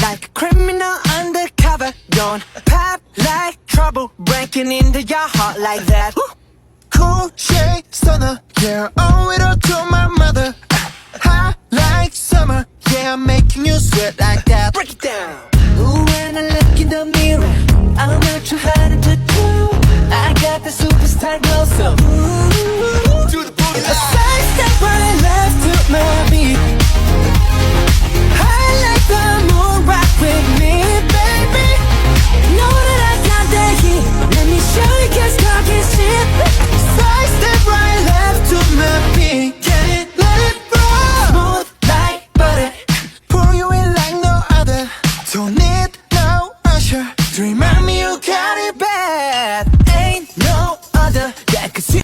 like a criminal undercover. Don't pop like trouble, breaking into your heart like that. Cool shade stunner, yeah, owe it all to my mother. Hot like summer, yeah, I'm making you sweat like that. Break it down. Ooh, when I look in the mirror, I'm not too hard to do. I got the superstar glow, so ooh,